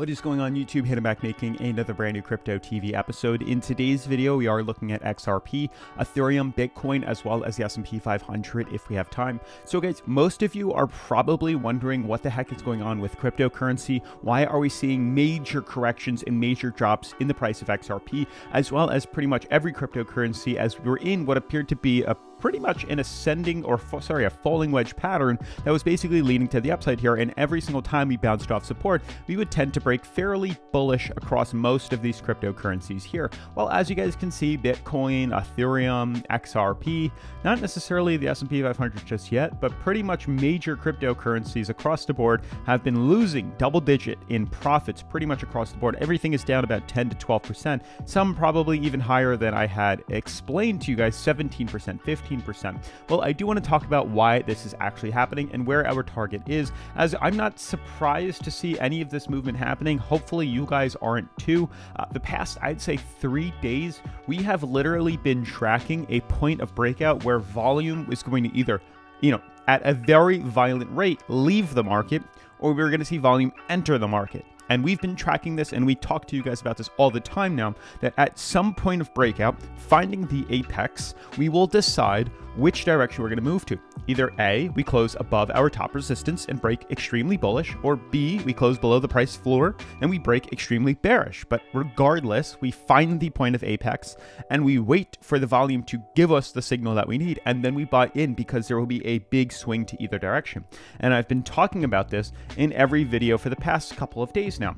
What is going on YouTube? Hidden back making another brand new crypto TV episode. In today's video, we are looking at XRP, Ethereum, Bitcoin, as well as the S&P 500 if we have time. So guys, most of you are probably wondering what the heck is going on with cryptocurrency. Why are we seeing major corrections and major drops in the price of XRP, as well as pretty much every cryptocurrency, as we're in what appeared to be a pretty much an ascending or a falling wedge pattern that was basically leading to the upside here. And every single time we bounced off support, we would tend to break fairly bullish across most of these cryptocurrencies here. Well, as you guys can see, Bitcoin, Ethereum, XRP, not necessarily the S&P 500 just yet, but pretty much major cryptocurrencies across the board have been losing double digit in profits pretty much across the board. Everything is down about 10 to 12%, some probably even higher than I had explained to you guys, 17%, 15%. Well, I do want to talk about why this is actually happening and where our target is, as I'm not surprised to see any of this movement happening. Hopefully you guys aren't too. The past, I'd say 3 days, we have literally been tracking a point of breakout where volume is going to either, at a very violent rate, leave the market, or we're going to see volume enter the market. And we've been tracking this, and we talk to you guys about this all the time now, that at some point of breakout, finding the apex, we will decide which direction we're going to move to. Either A, we close above our top resistance and break extremely bullish, or B, we close below the price floor and we break extremely bearish. But regardless, we find the point of apex and we wait for the volume to give us the signal that we need, and then we buy in because there will be a big swing to either direction. And I've been talking about this in every video for the past couple of days now.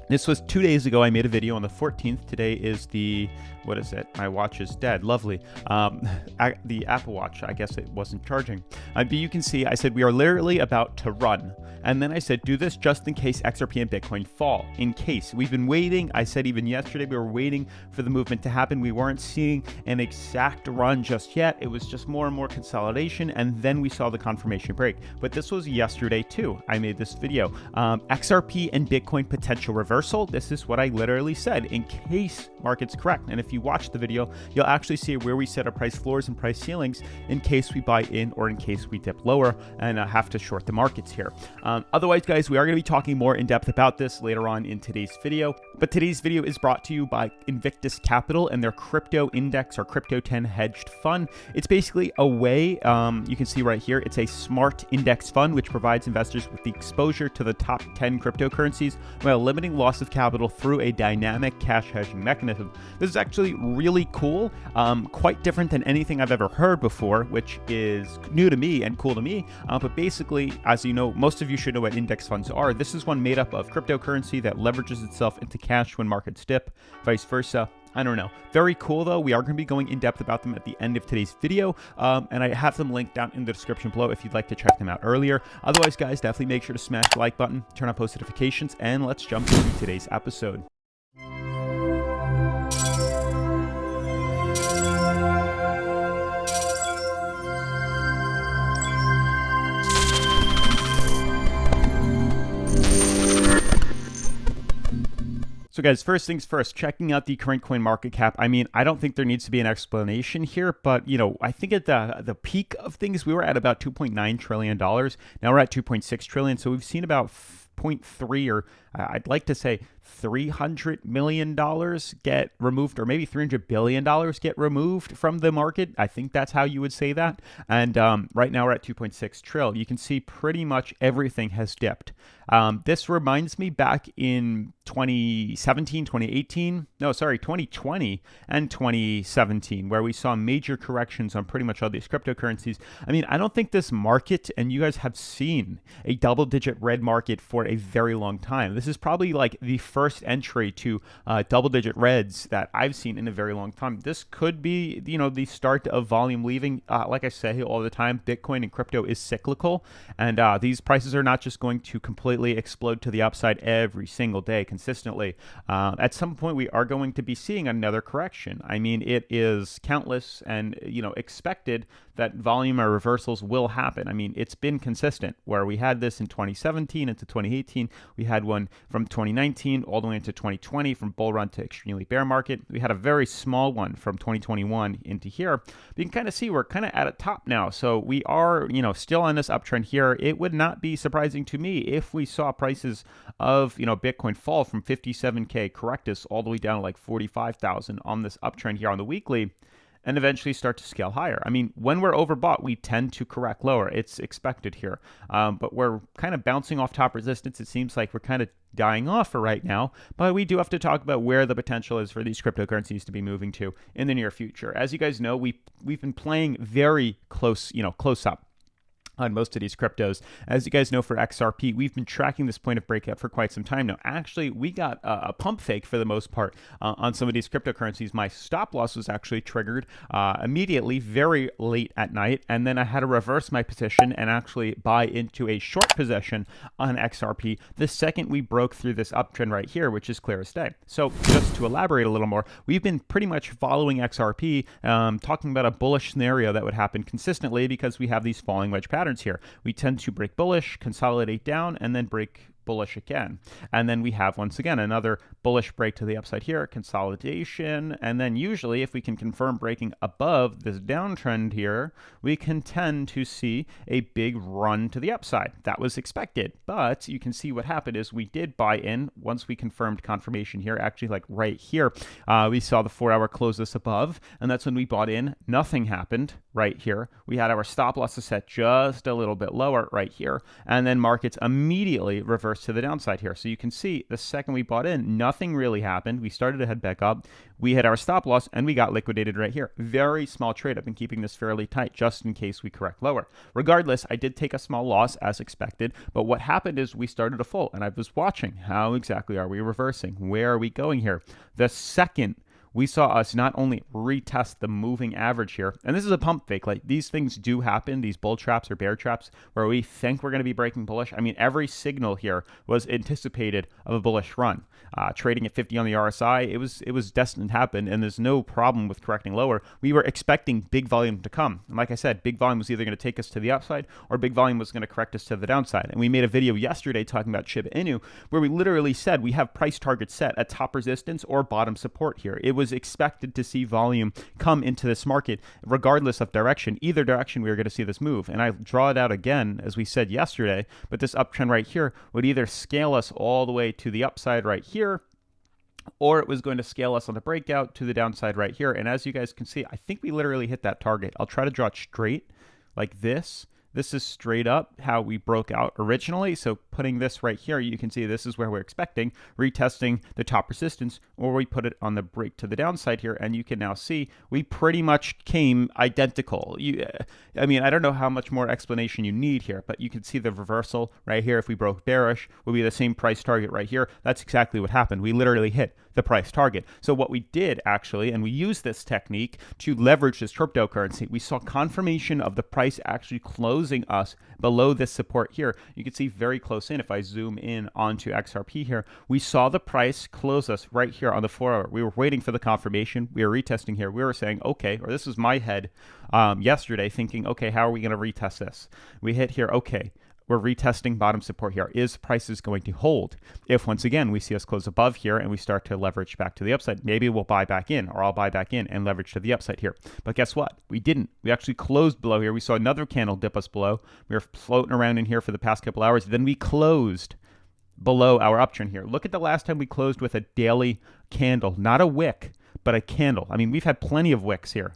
This was 2 days ago. I made a video on the 14th. Today is the, what is it? My watch is dead. Lovely. The Apple Watch, I guess it wasn't charging. But you can see, I said, we are literally about to run. And then I said, do this just in case XRP and Bitcoin fall. In case. We've been waiting. I said even yesterday, we were waiting for the movement to happen. We weren't seeing an exact run just yet. It was just more and more consolidation. And then we saw the confirmation break. But this was yesterday too. I made this video. XRP and Bitcoin potential reversal. This is what I literally said in case markets correct. And if you watch the video, you'll actually see where we set our price floors and price ceilings in case we buy in or in case we dip lower and have to short the markets here. Otherwise, guys, we are going to be talking more in depth about this later on in today's video. But today's video is brought to you by Invictus Capital and their crypto index or crypto 10 hedged fund. It's basically a way, you can see right here, it's a smart index fund which provides investors with the exposure to the top 10 cryptocurrencies while limiting loss of capital through a dynamic cash hedging mechanism. This is actually really cool, quite different than anything I've ever heard before, which is new to me and cool to me. But basically, as you know, most of you should know what index funds are. This is one made up of cryptocurrency that leverages itself into cash when markets dip, vice versa. I don't know. Very cool though. We are going to be going in depth about them at the end of today's video. And I have them linked down in the description below if you'd like to check them out earlier. Otherwise, guys, definitely make sure to smash the like button, turn on post notifications, and let's jump into today's episode. So guys, first things first, checking out the current coin market cap. I mean, I don't think there needs to be an explanation here, but I think at the peak of things, we were at about $2.9 trillion. Now we're at 2.6 trillion. So we've seen about 0.3, or I'd like to say $300 million get removed, or maybe $300 billion get removed from the market. I think that's how you would say that. And right now we're at 2.6 trill. You can see pretty much everything has dipped. This reminds me back in 2017, 2020 and 2017, where we saw major corrections on pretty much all these cryptocurrencies. I mean, I don't think this market, and you guys have seen a double-digit red market for a very long time. This is probably like the first entry to double-digit reds that I've seen in a very long time. This could be, the start of volume leaving. Like I say all the time, Bitcoin and crypto is cyclical, and these prices are not just going to completely explode to the upside every single day consistently. At some point, we are going to be seeing another correction. I mean, it is countless and expected that volume or reversals will happen. I mean, it's been consistent where we had this in 2017 into 2018. We had one from 2019 all the way into 2020 from bull run to extremely bear market. We had a very small one from 2021 into here. But you can kind of see we're kind of at a top now. So we are, still on this uptrend here. It would not be surprising to me if we saw prices of, Bitcoin fall from 57K, correct us all the way down to like 45,000 on this uptrend here on the weekly, and eventually start to scale higher. I mean, when we're overbought, we tend to correct lower. It's expected here. But we're kind of bouncing off top resistance. It seems like we're kind of dying off for right now, but we do have to talk about where the potential is for these cryptocurrencies to be moving to in the near future. As you guys know, we've been playing very close, close up on most of these cryptos. As you guys know, for XRP, we've been tracking this point of breakout for quite some time now. Actually, we got a pump fake for the most part on some of these cryptocurrencies. My stop loss was actually triggered immediately, very late at night, and then I had to reverse my position and actually buy into a short position on XRP the second we broke through this uptrend right here, which is clear as day. So just to elaborate a little more, we've been pretty much following XRP, talking about a bullish scenario that would happen consistently because we have these falling wedge patterns here. We tend to break bullish, consolidate down, and then break bullish again. And then we have, once again, another bullish break to the upside here, consolidation, and then usually if we can confirm breaking above this downtrend here, we can tend to see a big run to the upside. That was expected, but you can see what happened is we did buy in once we confirmed confirmation here, actually like right here. We saw the 4 hour close this above, and that's when we bought in. Nothing happened right here. We had our stop losses set just a little bit lower right here, and then markets immediately reversed to the downside here. So you can see the second we bought in, nothing really happened. We started to head back up. We hit our stop loss and we got liquidated right here. Very small trade. I've been keeping this fairly tight just in case we correct lower. Regardless, I did take a small loss as expected, but what happened is we started to fall and I was watching how exactly are we reversing? Where are we going here? The second we saw us not only retest the moving average here, and this is a pump fake, like these things do happen, these bull traps or bear traps, where we think we're going to be breaking bullish. I mean, every signal here was anticipated of a bullish run. Trading at 50 on the RSI, it was destined to happen, and there's no problem with correcting lower. We were expecting big volume to come. And like I said, big volume was either going to take us to the upside or big volume was going to correct us to the downside. And we made a video yesterday talking about Shiba Inu, where we literally said we have price targets set at top resistance or bottom support here. It was expected to see volume come into this market regardless of direction. Either direction, we were going to see this move. And I draw it out again, as we said yesterday, but this uptrend right here would either scale us all the way to the upside right here, or it was going to scale us on the breakout to the downside right here. And as you guys can see, I think we literally hit that target. I'll try to draw it straight like this. This is straight up how we broke out originally. So putting this right here, you can see this is where we're expecting, retesting the top resistance, or we put it on the break to the downside here. And you can now see we pretty much came identical. I mean, I don't know how much more explanation you need here, but you can see the reversal right here. If we broke bearish, would be the same price target right here. That's exactly what happened. We literally hit the price target. So what we did actually, and we used this technique to leverage this cryptocurrency, we saw confirmation of the price actually closing us below this support here. You can see very close in. If I zoom in onto XRP here, we saw the price close us right here on the 4 hour. We were waiting for the confirmation. We were retesting here. We were saying, okay, or this was my head yesterday thinking, okay, how are we going to retest this? We hit here, okay. We're retesting bottom support here. Is prices going to hold? If once again we see us close above here and we start to leverage back to the upside, maybe we'll buy back in, or I'll buy back in and leverage to the upside here. But guess what? We didn't. We actually closed below here. We saw another candle dip us below. We were floating around in here for the past couple hours. Then we closed below our uptrend here. Look at the last time we closed with a daily candle, not a wick, but a candle. I mean, we've had plenty of wicks here,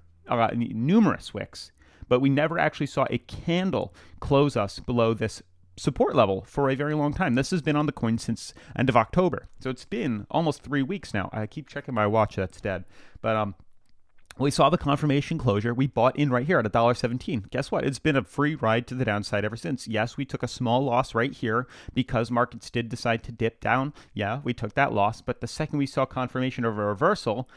numerous wicks, but we never actually saw a candle close us below this support level for a very long time. This has been on the coin since end of October. So it's been almost 3 weeks now. I keep checking my watch, that's dead. But we saw the confirmation closure. We bought in right here at $1.17. Guess what? It's been a free ride to the downside ever since. Yes, we took a small loss right here because markets did decide to dip down. Yeah, we took that loss. But the second we saw confirmation of a reversal,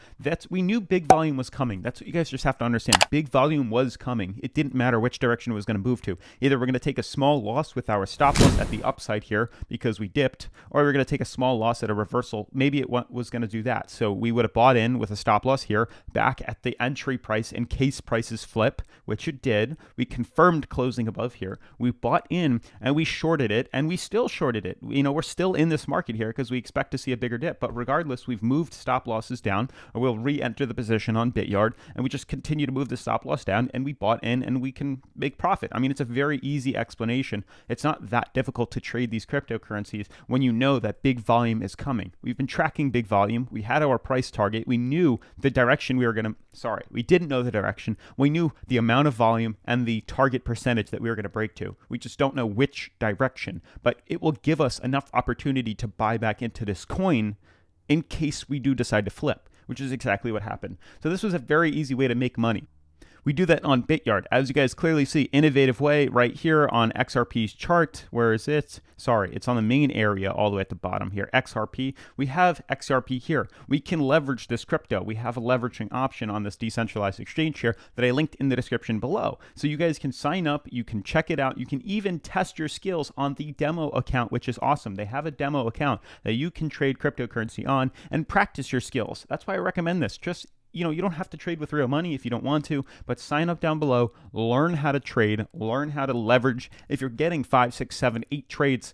we knew big volume was coming. That's what you guys just have to understand. Big volume was coming. It didn't matter which direction it was going to move to. Either we're going to take a small loss with our stop loss at the upside here because we dipped, or we're going to take a small loss at a reversal. Maybe it was going to do that. So we would have bought in with a stop loss here back at the entry price in case prices flip, which it did. We confirmed closing above here. We bought in and we shorted it, and we still shorted it. We're still in this market here because we expect to see a bigger dip. But regardless, we've moved stop losses down, or we'll re-enter the position on BitYard, and we just continue to move the stop loss down, and we bought in and we can make profit. I mean, it's a very easy explanation. It's not that difficult to trade these cryptocurrencies when you know that big volume is coming. We've been tracking big volume. We had our price target. We knew the direction we were going to, we didn't know the direction. We knew the amount of volume and the target percentage that we were going to break to. We just don't know which direction, but it will give us enough opportunity to buy back into this coin in case we do decide to flip, which is exactly what happened. So this was a very easy way to make money. We do that on BitYard. As you guys clearly see, innovative way right here on XRP's chart. Where is it? Sorry, it's on the main area all the way at the bottom here. XRP. We have XRP here. We can leverage this crypto. We have a leveraging option on this decentralized exchange here that I linked in the description below. So you guys can sign up. You can check it out. You can even test your skills on the demo account, which is awesome. They have a demo account that you can trade cryptocurrency on and practice your skills. That's why I recommend this. Just you don't have to trade with real money if you don't want to, but sign up down below, learn how to trade, learn how to leverage. If you're getting 5, 6, 7, 8 trades,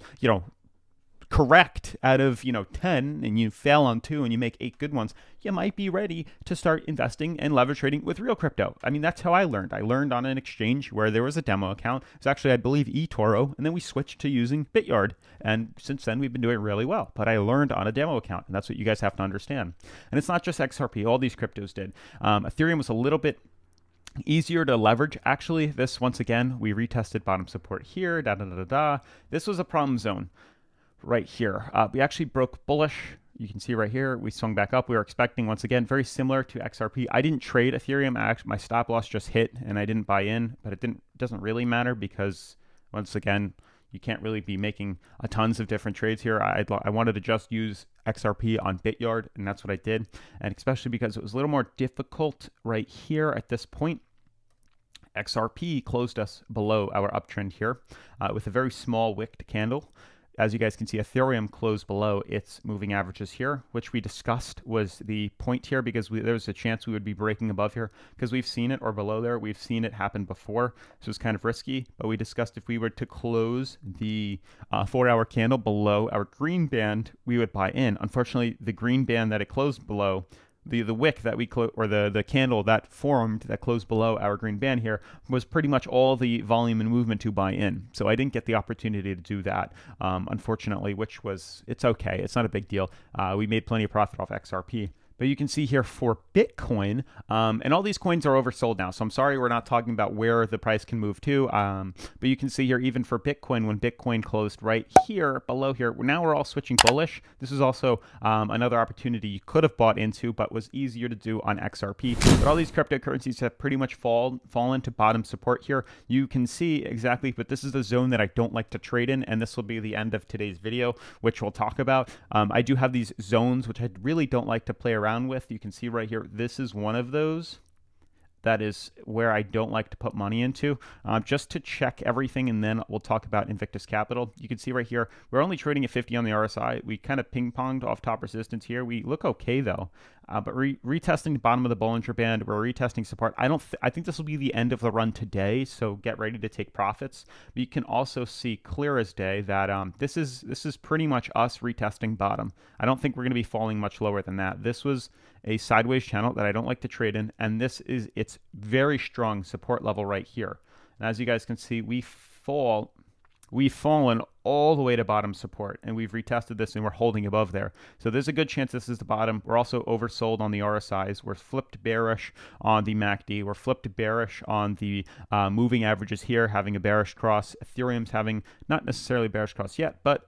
correct out of 10, and you fail on 2 and you make 8 good ones, you might be ready to start investing and leverage trading with real crypto. I mean, that's how I learned. I learned on an exchange where there was a demo account. It's actually, I believe, eToro, and then we switched to using BitYard, and since then we've been doing really well. But I learned on a demo account, and that's what you guys have to understand. And it's not just XRP. All these cryptos did. Ethereum was a little bit easier to leverage. Actually, this, once again, we retested bottom support here. This was a problem zone right here. We actually broke bullish. You can see right here, we swung back up. We were expecting, once again, very similar to XRP. I didn't trade Ethereum. Actually, my stop loss just hit and I didn't buy in, but it doesn't really matter because, once again, you can't really be making a tons of different trades here. I wanted to just use XRP on BitYard, and that's what I did. And especially because it was a little more difficult right here at this point. XRP closed us below our uptrend here with a very small wicked candle. As you guys can see, Ethereum closed below its moving averages here, which we discussed was the point here because there was a chance we would be breaking above here because we've seen it, or below there. We've seen it happen before, so it's kind of risky. But we discussed if we were to close the 4-hour candle below our green band, we would buy in. Unfortunately, the green band that it closed below, the wick that we or the candle that formed that closed below our green band here was pretty much all the volume and movement to buy in. So I didn't get the opportunity to do that, unfortunately, it's okay. It's not a big deal. We made plenty of profit off XRP. But you can see here for Bitcoin, and all these coins are oversold now. So I'm sorry we're not talking about where the price can move to. But you can see here, even for Bitcoin, when Bitcoin closed right here, below here, now we're all switching bullish. This is also another opportunity you could have bought into, but was easier to do on XRP. But all these cryptocurrencies have pretty much fallen to bottom support here. You can see exactly, but this is the zone that I don't like to trade in, and this will be the end of today's video, which we'll talk about. I do have these zones, which I really don't like to play around with. You can see right here, this is one of those. That is where I don't like to put money into, just to check everything, and then we'll talk about Invictus Capital. You can see right here, we're only trading at 50 on the RSI. We kind of ping-ponged off top resistance here. We look okay, though, but retesting the bottom of the Bollinger Band, we're retesting support. I think this will be the end of the run today, so get ready to take profits. But you can also see clear as day that this is pretty much us retesting bottom. I don't think we're going to be falling much lower than that. This was a sideways channel that I don't like to trade in, and this is its very strong support level right here. And as you guys can see, we've fallen all the way to bottom support, and we've retested this and we're holding above there. So there's a good chance this is the bottom. We're also oversold on the RSIs. We're flipped bearish on the MACD. We're flipped bearish on the moving averages here, having a bearish cross. Ethereum's having not necessarily bearish cross yet, but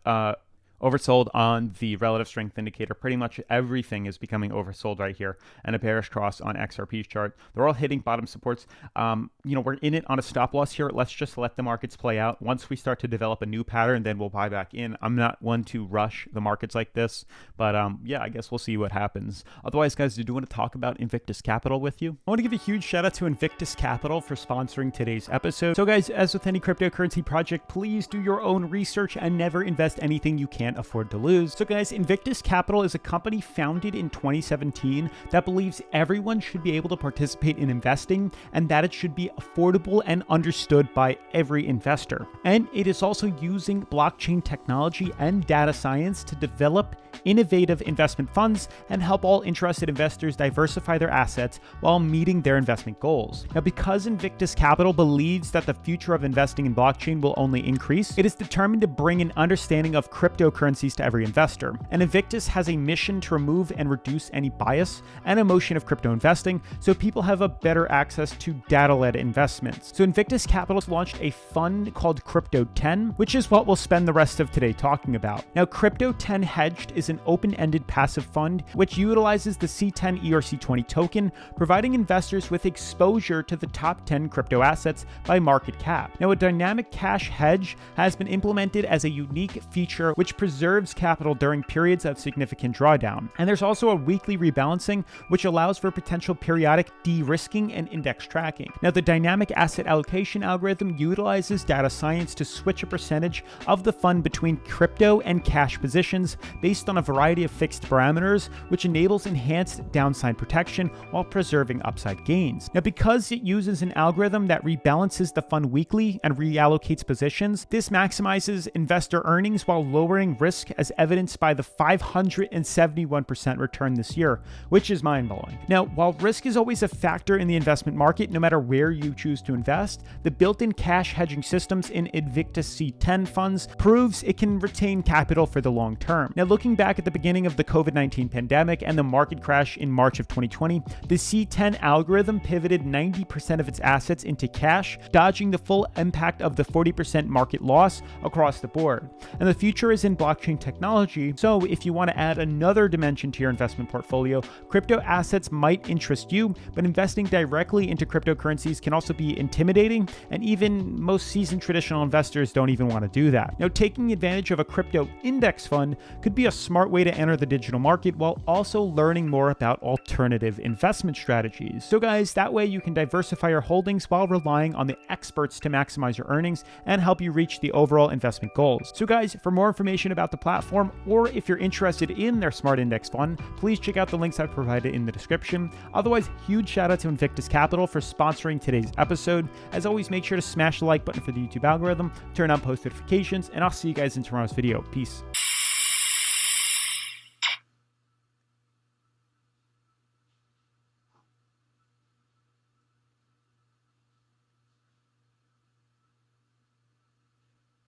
oversold on the relative strength indicator. Pretty much everything is becoming oversold right here, and a bearish cross on XRP's chart. They're all hitting bottom supports. We're in it on a stop loss here. Let's just let the markets play out. Once we start to develop a new pattern, then we'll buy back in. I'm not one to rush the markets like this, but yeah, I guess we'll see what happens. Otherwise, guys, I do want to talk about Invictus Capital with you. I want to give a huge shout out to Invictus Capital for sponsoring today's episode. So guys, as with any cryptocurrency project, please do your own research and never invest anything you can't can't afford to lose. So guys, Invictus Capital is a company founded in 2017 that believes everyone should be able to participate in investing and that it should be affordable and understood by every investor. And it is also using blockchain technology and data science to develop innovative investment funds and help all interested investors diversify their assets while meeting their investment goals. Now, because Invictus Capital believes that the future of investing in blockchain will only increase, it is determined to bring an understanding of cryptocurrencies to every investor. And Invictus has a mission to remove and reduce any bias and emotion of crypto investing so people have a better access to data-led investments. So Invictus Capital has launched a fund called Crypto 10, which is what we'll spend the rest of today talking about. Now, Crypto 10 Hedged is an open-ended passive fund which utilizes the C10 ERC20 token, providing investors with exposure to the top 10 crypto assets by market cap. Now, a dynamic cash hedge has been implemented as a unique feature which preserves capital during periods of significant drawdown. And there's also a weekly rebalancing which allows for potential periodic de-risking and index tracking. Now, the dynamic asset allocation algorithm utilizes data science to switch a percentage of the fund between crypto and cash positions based on a variety of fixed parameters, which enables enhanced downside protection while preserving upside gains. Now, because it uses an algorithm that rebalances the fund weekly and reallocates positions, this maximizes investor earnings while lowering risk, as evidenced by the 571% return this year, which is mind-blowing. Now, while risk is always a factor in the investment market, no matter where you choose to invest, the built-in cash hedging systems in Invictus C10 funds proves it can retain capital for the long term. Now, looking back at the beginning of the COVID-19 pandemic and the market crash in March of 2020, the C10 algorithm pivoted 90% of its assets into cash, dodging the full impact of the 40% market loss across the board. And the future is in blockchain technology, so if you want to add another dimension to your investment portfolio, crypto assets might interest you, but investing directly into cryptocurrencies can also be intimidating, and even most seasoned traditional investors don't even want to do that. Now, taking advantage of a crypto index fund could be a smart way to enter the digital market while also learning more about alternative investment strategies. So guys, that way you can diversify your holdings while relying on the experts to maximize your earnings and help you reach the overall investment goals. So guys, for more information about the platform, or if you're interested in their smart index fund, please check out the links I've provided in the description. Otherwise, huge shout out to Invictus Capital for sponsoring today's episode. As always, make sure to smash the like button for the YouTube algorithm, turn on post notifications, and I'll see you guys in tomorrow's video. Peace.